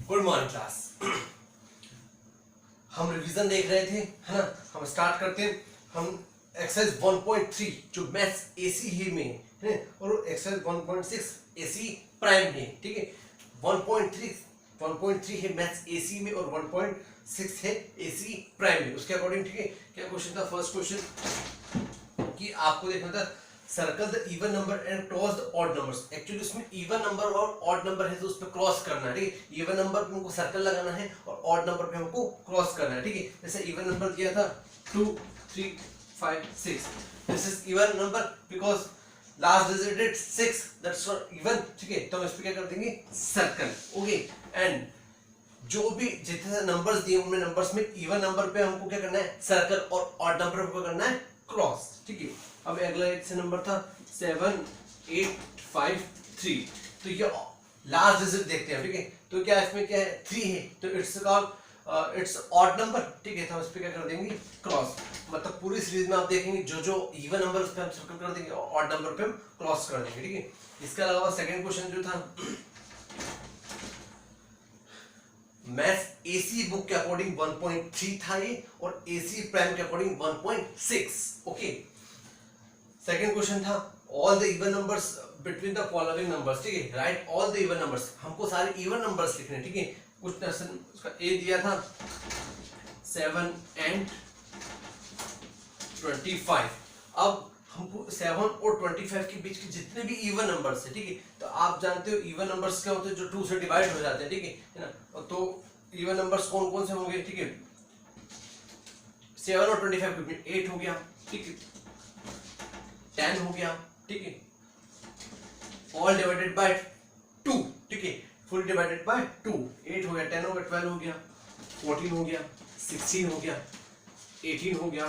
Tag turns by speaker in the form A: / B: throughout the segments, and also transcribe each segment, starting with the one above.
A: Good morning class. हम revision देख रहे थे, है ना। हम स्टार्ट करते हैं। हम एक्सरसाइज 1.3 जो मैथ्स एसी ही में है और एक्सरसाइज 1.6 एसी प्राइम में, ठीक है। 1.3 है मैथ्स एसी में और 1.6 है एसी प्राइम में। उसके अकॉर्डिंग, ठीक है। क्या क्वेश्चन था? फर्स्ट क्वेश्चन कि आपको देखना था circle the even number and cross the odd numbers. Actually उसमें इवन नंबर और ऑड नंबर है तो उस पर क्रॉस करना है, ठीक है। इवन नंबर पे हमको सर्कल लगाना है और ऑड नंबर पे हमको क्रॉस करना है, ठीक है। जैसे इवन नंबर दिया था 2 3 5 6, this is even number because last digit is 6, that's even, ठीक है। तो हम इस पे क्या कर देंगे? Circle, okay. एंड जो भी जितने नंबर्स दिए उनमें नंबर्स में इवन नंबर पे हमको क्या करना है? सर्कल, और ऑड नंबर पे करना है क्रॉस, ठीक है। अब अगला एक से नंबर था 7 8 5 3, तो ये लास्ट डिजिट देखते हैं, ठीक है। तो क्या इसमें क्या है? 3 है, तो it's called its odd number, ठीक है। तो हम इस पे क्या कर देंगे? क्रॉस। मतलब पूरी सीरीज में आप देखेंगे जो जो इवन नंबर उस पे हम सर्कल कर देंगे और ऑड नंबर पे हम क्रॉस कर देंगे, ठीक है। इसके अलावा सेकंड क्वेश्चन जो था मैथ्स एसी बुक के अकॉर्डिंग 1.3 था ये, और एसी प्राइम के अकॉर्डिंग 1.6, ओके। सेकंड क्वेश्चन था all the even numbers between the following numbers, ठीक है। Right all the even numbers, हमको सारे इवन नंबर्स लिखने हैं, ठीक है। कुछ क्वेश्चन उसका ए दिया था 7 एंड 25। अब हमको 7 और 25 के बीच के जितने भी इवन नंबर्स है, ठीक है। तो आप जानते हो इवन नंबर्स क्या होते हैं? जो 2 से डिवाइड हो जाते हैं, ठीक है ना। तो इवन नंबर्स कौन कौन से होंगे? ठीक है, 7 और 25 के बीच 8 हो गया, ठीक है। 10 हो गया, ठीक है। ऑल डिवाइडेड बाय 2, ठीक है। फुल डिवाइडेड बाय 2, 8 हो गया, 10 हो गया, 12 हो गया, 14 हो गया, 16 हो गया, 18 हो गया,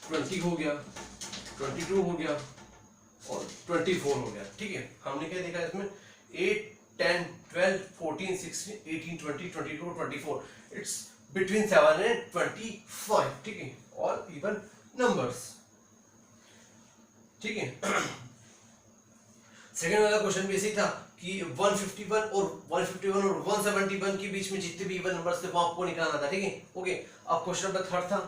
A: 20 हो गया, 22 हो गया और 24 हो गया, ठीक है। हमने क्या देखा इसमें? 8 10 12 14 16 18 20 22 24, इट्स बिटवीन 7 एंड 25, ठीक है। ऑल इवन नंबर्स, ठीक है। सेकंड वाला क्वेश्चन भी ऐसे ही था कि 151 और 171 के बीच में जितने भी इवन नंबर्स थे वो आपको निकालना था, ठीक है, ओके। अब क्वेश्चन नंबर थर्ड था,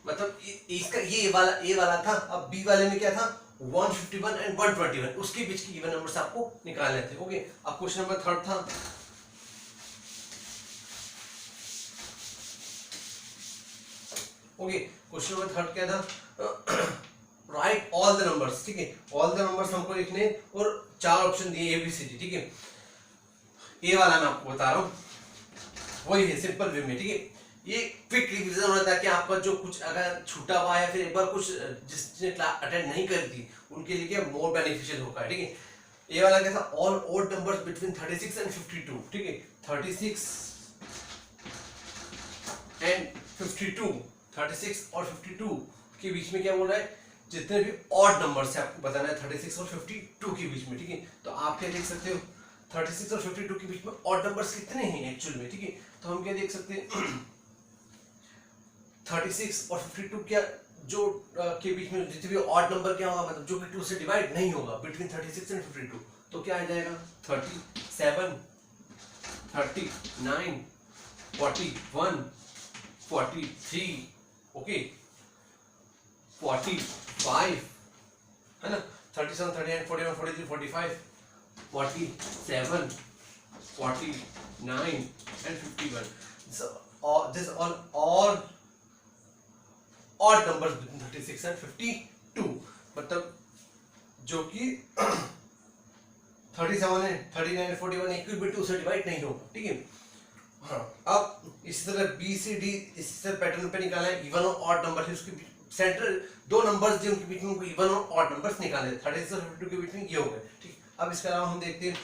A: मतलब इसका ये वाला ए वाला था। अब बी वाले में क्या था? 151 एंड 121, उसके बीच के इवन नंबर्स आपको निकालने थे, ओके। अब क्वेश्चन नंबर थर्ड था ओके, क्वेश्चन नंबर थर्ड क्या था? राइट ऑल द नंबर्स, ठीक है। ऑल द नंबर्स हमको लिखने और 4 ऑप्शन दिए ए बी सी डी, ठीक है। ए वाला मैं आपको बता रहा हूँ, वही है सिंपल वे में, ठीक है। ये क्विक रिवीजन होता है कि आपका जो कुछ अगर छूटा हुआ है, फिर एक बार कुछ जिसने क्लास अटेंड नहीं करी थी उनके लिए क्या मोर बेनिफिशियल होगा, ठीक है। ए वाला क्या था? All odd numbers between 36 and 52, ठीक है। 36 एंड 52, 36 और 52 के बीच में क्या बोल रहा है? जितने भी ऑड नंबर्स है आपको बताना है 36 और 52 के बीच में, ठीक है। तो आप क्या देख सकते हो? 36 और 52 के बीच में ऑड नंबर्स कितने हैं एक्चुअल में, ठीक है। तो हम क्या देख सकते हैं? 36 और 52 क्या जो के बीच में जितने भी ऑड नंबर क्या होगा, मतलब जो कि 2 से डिवाइड नहीं होगा, बिटवीन 36 एंड 52, तो क्या आ जाएगा? 37 39 41 43, ओके, 45, है ना। 37 39 41 43 45 47 49 and 51. So this all odd numbers between 36 and 52, मतलब जो कि 37 है, 39 है, 41 एक भी 2 से डिवाइड नहीं होगा, ठीक है। हाँ, अब इसी तरह बी सी डी इसी तरह पैटर्न पे निकाला है। इवन और ऑड नंबर है, उसके सेंट्रल 2 नंबर्स जो उनके बीच में इवन और ऑड नंबर्स निकाले, 36 और 52 के बीच में ये हो गए, ठीक। अब इसके अलावा हम देखते हैं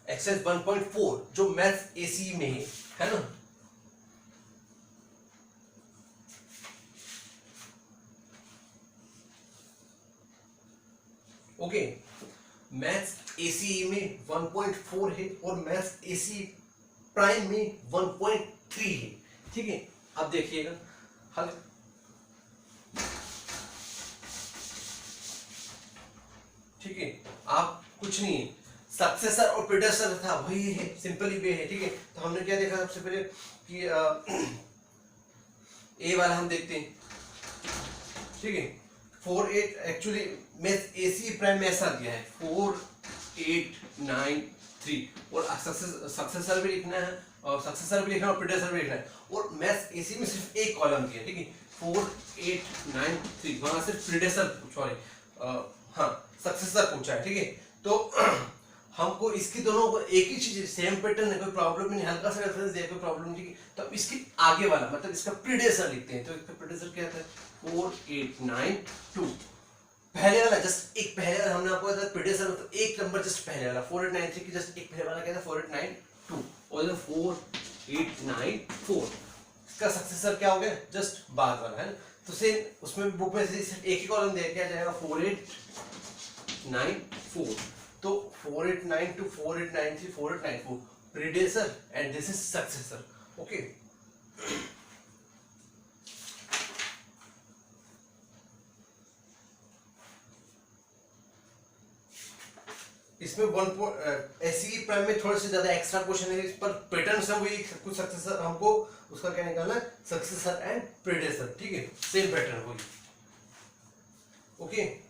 A: एक्सरसाइज 1.4 जो मैथ्स एसी में है ना। ओके, मैथ्स एसी में 1.4 है और मैथ्स एसी प्राइम में 1.3 है, ठीक है। अब देखिएगा हल, ठीक है। आप कुछ नहीं है, सक्सेसर और प्रीडेसेसर था वही है, सिंपली वे है, ठीक है। तो हमने क्या देखा सबसे पहले कि ए वाला हम देखते हैं, ठीक है। 48 एक्चुअली में एसी प्राइम में ऐसा दिया है 4893 और सक्सेसर भी लिखना है और सक्सेसर भी लिखना है और प्रीडेसेसर भी लिखना है। और मैथ्स एसी में सिर्फ एक कॉलम दिया है, ठीक है, 4893 वहां सिर्फ प्रीडेसेसर सॉरी हाँ सक्सेसर पूछा है, ठीक है। तो हमको इसकी दोनों को एक ही चीज सेम पैटर्न है, कोई प्रॉब्लम नहीं, हल्का सा रेफरेंस दिया कोई प्रॉब्लम नहीं, तो अब इसके आगे वाला मतलब इसका प्रीडेसेसर लिखते हैं। तो इसका प्रीडेसेसर क्या था 4892 पहले वाला, जस्ट एक पहले वाला हमने आपको बताया प्रीडेसेसर मतलब एक नंबर जस्ट पहले वाला 4893 की जस्ट एक पहले वाला क्या था 4892 और 4894 इसका सक्सेसर क्या हो गया जस्ट बाद वाला है ना। तो सेम उसमें बुक में से एक ही कॉलम दिया क्या जाएगा 4894 तो 4892 4893 4894 predecessor and this is successor, okay. इसमें एसी प्राइम में थोड़े से ज्यादा एक्स्ट्रा क्वेश्चन है, इस पर पैटर्न से वही कुछ सक्सेसर हमको उसका क्या निकालना है सक्सेसर एंड प्रीडेसेसर, ठीक है, सेम पैटर्न वही, ओके।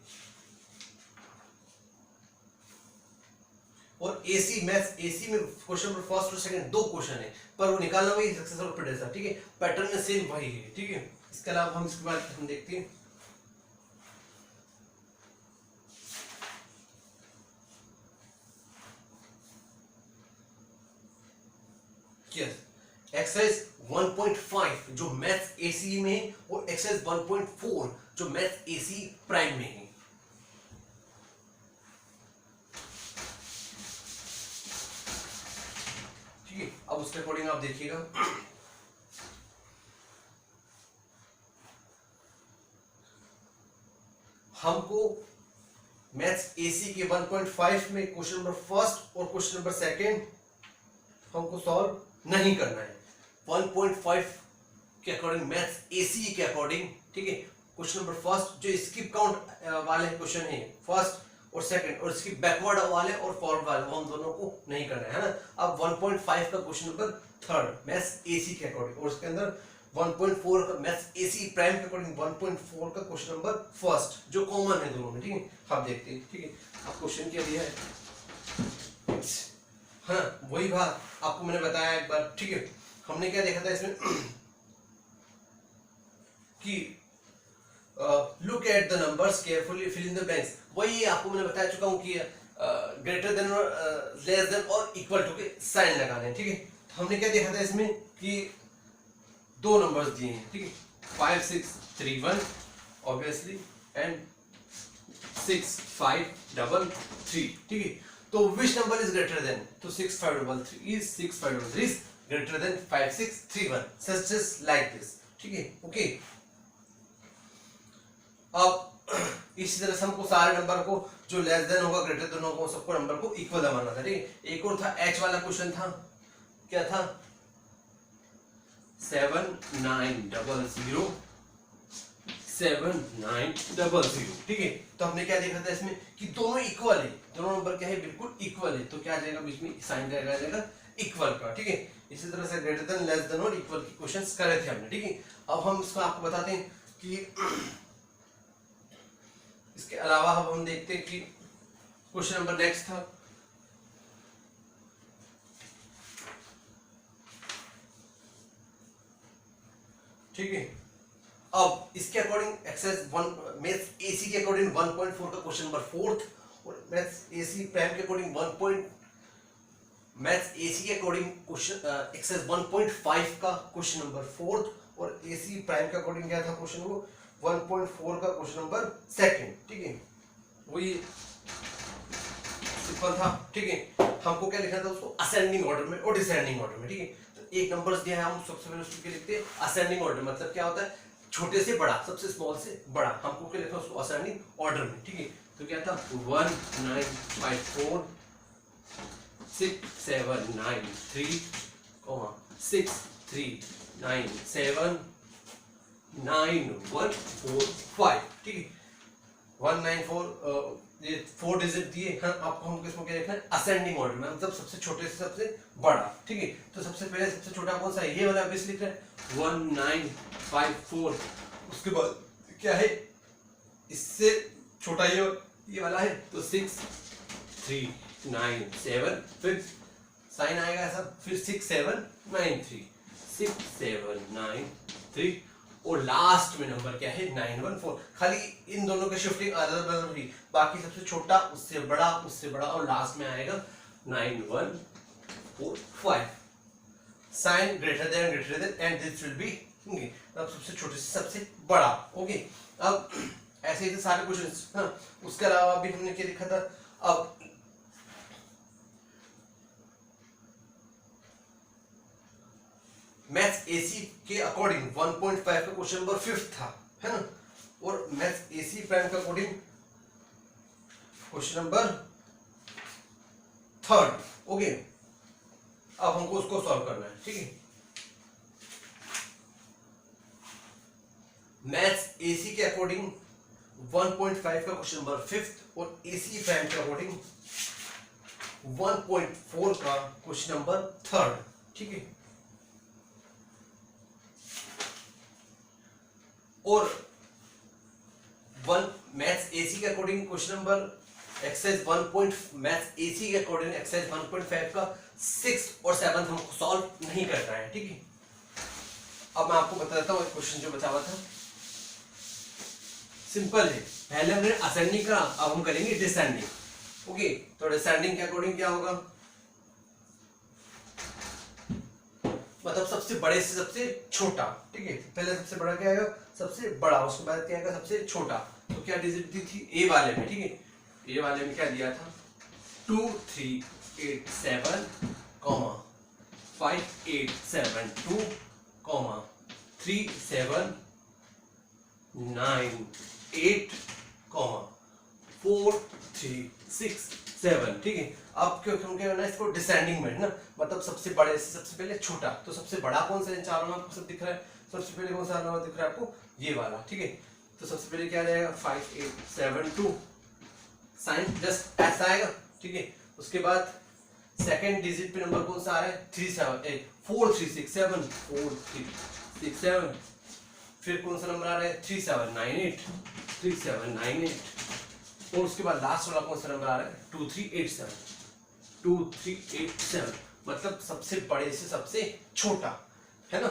A: और एसी मैथ्स एसी में क्वेश्चन नंबर फर्स्ट और सेकंड दो क्वेश्चन है पर वो निकालना वही सक्सेसर और प्रीडेसेसर, ठीक है, पैटर्न में सेम वही है, ठीक है। इसके अलावा हम इसके बाद हम देखते हैं एक्सरसाइज 1.5 जो मैथ्स एसी में है और एक्सरसाइज 1.4 जो मैथ्स एसी प्राइम में है। ठीक है, अब उसके अकॉर्डिंग आप देखिएगा हमको मैथ्स एसी के 1.5 में क्वेश्चन नंबर फर्स्ट और क्वेश्चन नंबर सेकंड हमको सॉल्व नहीं करना है 1.5 के अकॉर्डिंग मैथ्स एसी के अकॉर्डिंग, ठीक है। क्वेश्चन नंबर फर्स्ट जो स्किप काउंट वाले क्वेश्चन है फर्स्ट और सेकंड और इसकी बैकवर्ड वाले और फॉरवर्ड वाले वो हम दोनों को नहीं करना है ना। अब 1.5 का question number third maths AC के अकॉर्डिंग और उसके अंदर 1.4 का मैथ्स एसी प्राइम के अकॉर्डिंग 1.4 का क्वेश्चन नंबर फर्स्ट जो कॉमन है दोनों में, ठीक है। हम देखते हैं, ठीक है। अब क्वेश्चन क्या दिया है हाँ वही बात आपको मैंने बताया एक बार, ठीक है। हमने क्या देखा था इसमें कि look at the numbers carefully fill in the blanks, वही आपको मैंने बता चुका हूं कि ग्रेटर देन और लेस देन और इक्वल टू के साइन लगाने हैं, ठीक है। तो हमने क्या देखा था इसमें कि दो नंबर्स दिए हैं, ठीक है, 5631 ऑब्वियसली एंड 6533, ठीक है। तो which number is greater than, तो 6533 is greater than 5631 such as like this, ठीक है, ओके। अब इसी तरह से हमको सारे नंबर को जो लेस देन होगा ग्रेटर देन होगा सबको नंबर को इक्वल बनाना था, ठीक है। एक और था h वाला क्वेश्चन था, क्या था 7900 7900, ठीक है। तो हमने क्या देखा था इसमें कि दोनों इक्वल है, दोनों नंबर क्या है बिल्कुल इक्वल है, तो क्या जाएगा बीच में साइन जाएगा इक्वल का, ठीक है। इसी तरह से ग्रेटर देन लेस देन और इक्वल के क्वेश्चंस करे थे हमने, ठीक है। अब हम इसको आपको बताते हैं कि इसके अलावा अब हम देखते हैं कि क्वेश्चन नंबर नेक्स्ट था ठीक है। अब इसके अकॉर्डिंग एक्सरसाइज 1 मैथ्स एसी के अकॉर्डिंग 1.4 का क्वेश्चन नंबर फोर्थ और मैथ्स एसी प्राइम के अकॉर्डिंग मैथ्स एसी के अकॉर्डिंग क्वेश्चन एक्सरसाइज 1.5 का क्वेश्चन नंबर फोर्थ और एसी प्राइम के अकॉर्डिंग क्या था क्वेश्चन वो 1.4 का क्वेश्चन नंबर सेकंड, ठीक है। वही सिंपल था, ठीक है। हमको क्या लिखना था उसको असेंडिंग ऑर्डर में और डिसेंडिंग ऑर्डर में, ठीक है। तो एक नंबर्स दिया है हम सबसे पहले उसको लिखते हैं असेंडिंग ऑर्डर, मतलब क्या होता है छोटे से बड़ा, सबसे स्मॉल से बड़ा, हमको क्या लिखना है उसको असेंडिंग ऑर्डर में, ठीक है। तो क्या था 1954 6793 6397 9145, ठीक है। 194 ये 4 डिजिट दिए हैं, आपको हमको इसमें क्या लिखना है, असेंडिंग ऑर्डर में, मतलब सबसे छोटे से सबसे बड़ा, ठीक है। तो सबसे पहले सबसे छोटा कौन सा है, ये वाला बेस लिख रहे हैं 1954। उसके बाद क्या है, इससे छोटा ये वाला है, तो 6397, फिर साइन आएगा ऐसा, फिर 6793, 6793, और लास्ट में नंबर क्या है 914। खाली इन दोनों के शिफ्टिंग अदर बदल हुई, बाकी सबसे छोटा उससे बड़ा और लास्ट में आएगा 9145। Sign greater than and this will be, अब सबसे छोटे से सबसे बड़ा, ओके। अब ऐसे ही थे सारे क्वेश्चंस, हाँ। उसके अलावा भी हमने क्या लिखा था, अब मैथ्स एसी के अकॉर्डिंग 1.5 का क्वेश्चन नंबर 5 था, है ना, और मैथ्स एसी प्राइम का अकॉर्डिंग क्वेश्चन नंबर 3, ओके। अब हमको उसको सॉल्व करना है, ठीक है। मैथ्स एसी के अकॉर्डिंग 1.5 का क्वेश्चन नंबर 5 और एसी प्राइम के अकॉर्डिंग 1.4 का क्वेश्चन नंबर 3, ठीक है। और मैथ्स एसी के according question number exercise 1. Maths AC के अकॉर्डिंग एक्सरसाइज 1.5 का 6 और 7 हमको सॉल्व नहीं करना है, ठीक है। अब मैं आपको बता देता हूँ क्वेश्चन जो बचा हुआ था, सिंपल है। पहले हमने असेंडिंग करा, अब हम करेंगे डिसेंडिंग, ओके। तो डिसेंडिंग के अकॉर्डिंग क्या होगा, मतलब सबसे बड़े से सबसे छोटा, ठीक है। पहले सबसे बड़ा क्या आएगा, सबसे बड़ा, उसके बाद क्या आएगा, सबसे छोटा। तो क्या डिजिट दी थी ए वाले में, ठीक है। ए वाले में क्या दिया था 2387, 5872, 3798, 4367, ठीक है। अब क्यों हम क्या करना है इसको, डिसेंडिंग में, ना, मतलब सबसे बड़े से सबसे पहले छोटा। तो सबसे बड़ा कौन सा है, चारों में आपको सब दिख रहा है, सबसे पहले कौन सा नंबर दिख रहा है आपको, ये वाला, ठीक है। तो सबसे पहले क्या जाएगा 5872, साइन जस्ट ऐसा आएगा, ठीक है। उसके बाद सेकंड डिजिट पे नंबर कौन सा आ रहा है 4367, 4367। फिर कौन सा नंबर आ रहा है 3798, और उसके बाद लास्ट वाला कौन सा नंबर आ रहा है 2387, मतलब सबसे बड़े से सबसे छोटा, है ना।